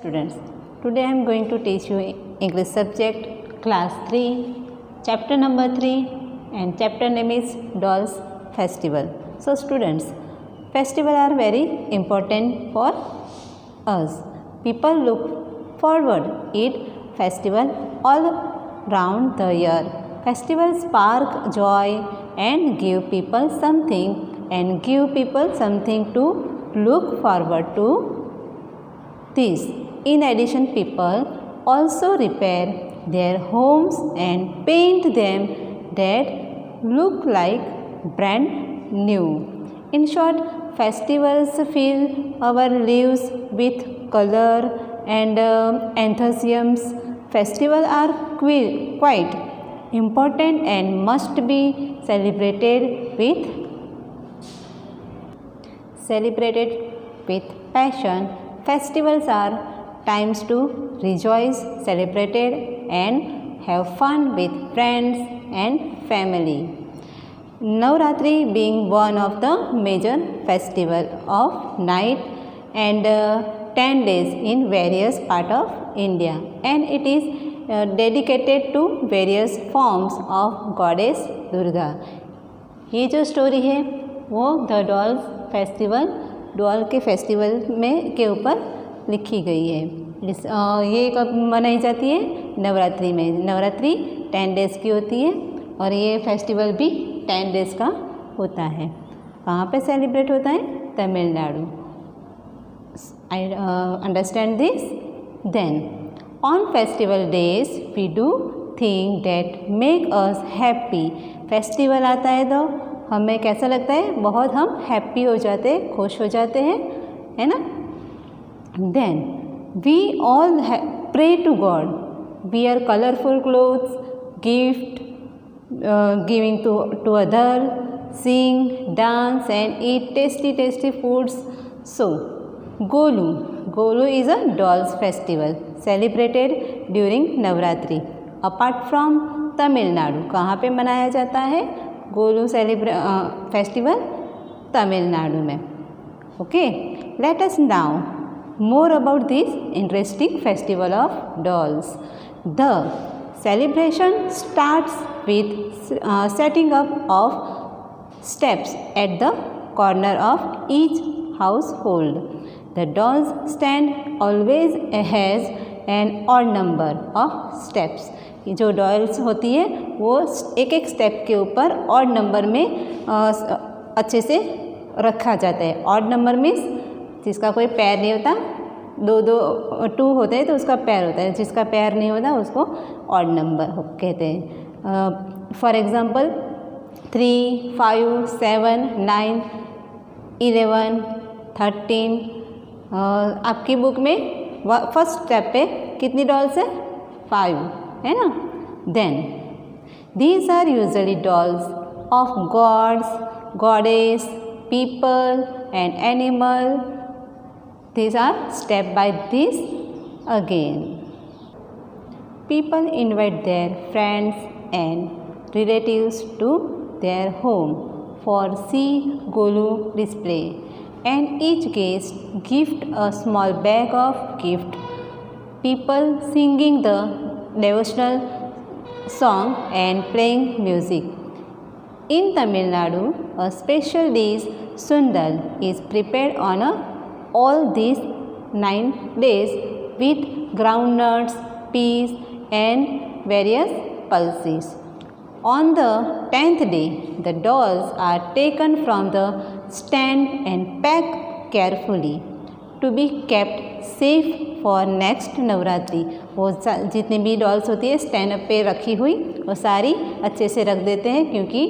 Students, today I am going to teach you English subject class 3 chapter number 3 and chapter name is Dolls Festival. So students, festival are very important for us. People look forward it festival all round the year. Festivals spark joy and give people something to look forward to. This. In addition, people also repair their homes and paint them that look like brand new. In short, festivals fill our lives with color and enthusiasm. Festivals are quite important and must be celebrated with passion. Festivals are times to rejoice, celebrate and have fun with friends and family. Navratri being one of the major festival of night and 10 days in various parts of India, and it is dedicated to various forms of goddess Durga. ये जो story है वो the dolls festival doll के festival में के ऊपर लिखी गई है. ये कब मनाई जाती है? नवरात्रि में. नवरात्रि 10 डेज़ की होती है और ये फेस्टिवल भी 10 डेज़ का होता है. कहाँ पे सेलिब्रेट होता है? Tamil Nadu. I understand this. Then on festival days we do thing that make us happy. Festival आता है तो हमें कैसा लगता है? बहुत हम हैप्पी हो जाते हैं, खुश हो जाते हैं, है ना. Then we all pray to God, wear colorful clothes, giving to other, sing, dance and eat tasty foods. So Golu is a dolls festival celebrated during Navratri. Apart from Tamil Nadu, कहाँ पे मनाया जाता है Golu festival? Tamil Nadu में. Okay, let us now more about this interesting festival of dolls. The celebration starts with setting up of steps at the corner of each household. The dolls stand always has an odd number of steps. जो dolls होती है वो एक step के ऊपर odd number में अच्छे से रखा जाता है. ऑड नंबर मीन्स जिसका कोई पैर नहीं होता, 2 होते हैं तो उसका पैर होता है, जिसका पैर नहीं होता उसको ऑड नंबर कहते हैं. For example 3, 5, 7, 9, 11, 13. आपकी बुक में फर्स्ट स्टेप पे कितनी डॉल्स है? 5, है ना. Then these are usually dolls of gods, goddess, people and animal. These are step by this again. People invite their friends and relatives to their home for see Golu display, and each guest gift a small bag of gift. People singing the devotional song and playing music. In Tamil Nadu, a special dish sundal is prepared on all these 9 days with groundnuts, peas and various pulses. On the 10th day, the dolls are taken from the stand and packed carefully to be kept safe for next Navratri. वो जितनी भी dolls होती है stand पे रखी हुई वो सारी अच्छे से रख देते हैं, क्योंकि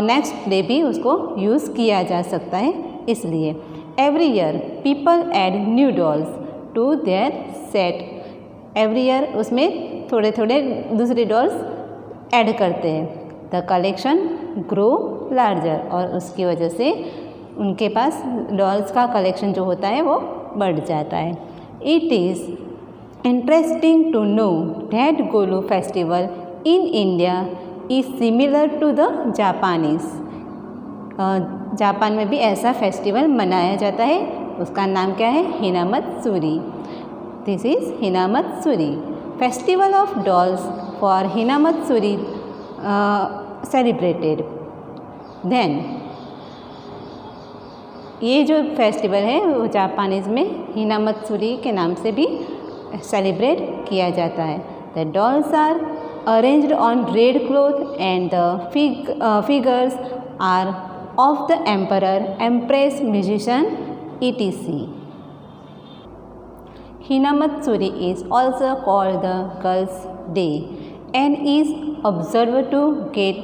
नेक्स्ट डे भी उसको यूज़ किया जा सकता है, इसलिए. Every year people add new dolls to their set. Every year उसमें थोड़े दूसरे डॉल्स ऐड करते हैं. द कलेक्शन ग्रो लार्जर, और उसकी वजह से उनके पास डॉल्स का कलेक्शन जो होता है वो बढ़ जाता है. It is interesting to know that Golu festival in India is similar to the Japanese. Japan में भी ऐसा फेस्टिवल मनाया जाता है, उसका नाम क्या है? हिनामत्सुरी. This is Hinamatsuri, festival of dolls for Hinamatsuri celebrated. Then ये जो फेस्टिवल है वो जापानीज़ में हिनामत्सुरी के नाम से भी सेलिब्रेट किया जाता है. The dolls are arranged on red cloth and the figures are of the emperor, empress, musician etc. Hinamatsuri is also called the Girls' Day and is observed to get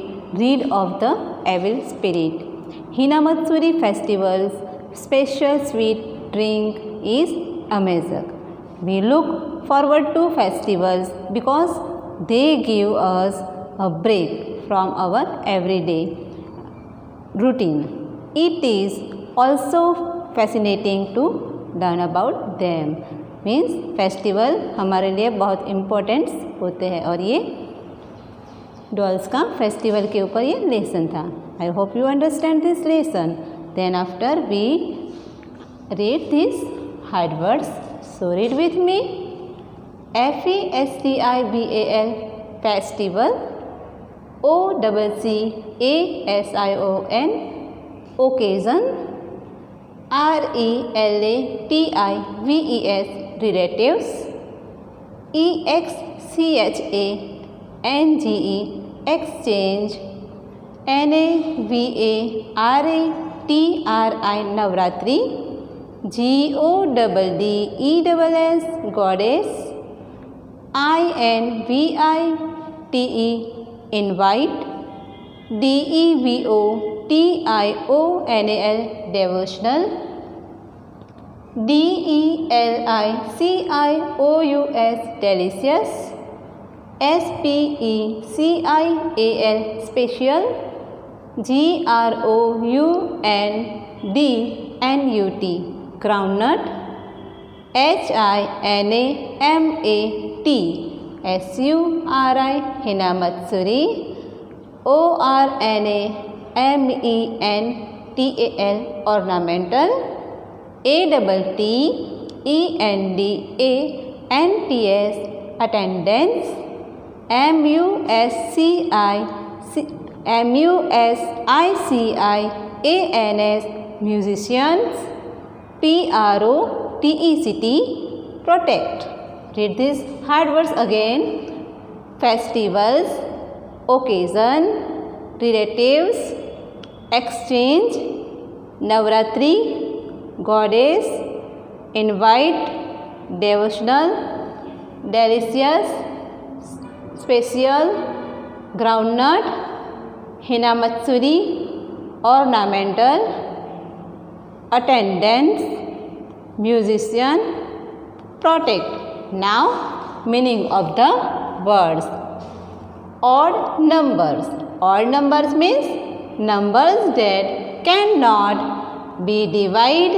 rid of the evil spirit. Hinamatsuri festival's special sweet drink is amazing. We look forward to festivals because they give us a break from our everyday routine. It is also fascinating to learn about them. Means festival हमारे लिए बहुत importance होते हैं और ये dolls का festival के ऊपर ये लेसन था. I hope you understand this lesson. Then after we read this hard words. So read with me. FESTIVAL festival. OCCASION occasion. RELATIVES relatives. EXCHANGE exchange. NAVARATRI navratri. GODDESS goddess. INVITE invite. DEVOTIONAL devotional. DELICIOUS delicious. SPECIAL special. GROUNDNUT groundnut. HINAMAT SURI Hinamatsuri. ORNAMENTAL ornamental. ATTENDANTS attendance. MUSICIANS musicians. PROTECT protect. Read these hard words again. Festivals, occasion, relatives, exchange, Navratri, goddess, invite, devotional, delicious, special, groundnut, Hinamatsuri, ornamental, attendance, musician, protect. Now meaning of the words. Odd numbers. Odd numbers means numbers that cannot be divided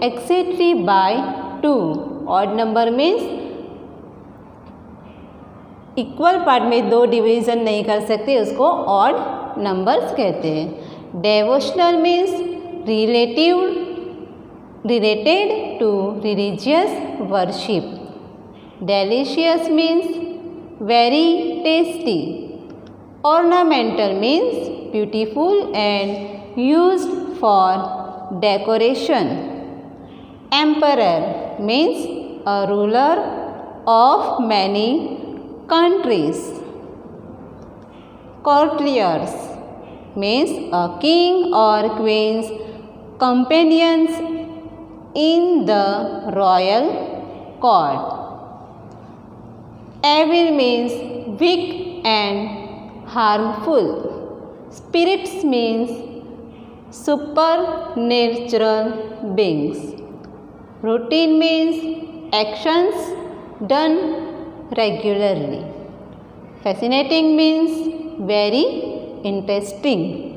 exactly by 2. Odd number means equal part में 2 division नहीं कर सकते, उसको odd numbers कहते हैं. Devotional means related to religious worship. Delicious means very tasty. Ornamental means beautiful and used for decoration. Emperor means a ruler of many countries. Courtiers means a king or queen's companions in the royal court. Evil means weak and harmful. Spirits means supernatural beings. Routine means actions done regularly. Fascinating means very interesting.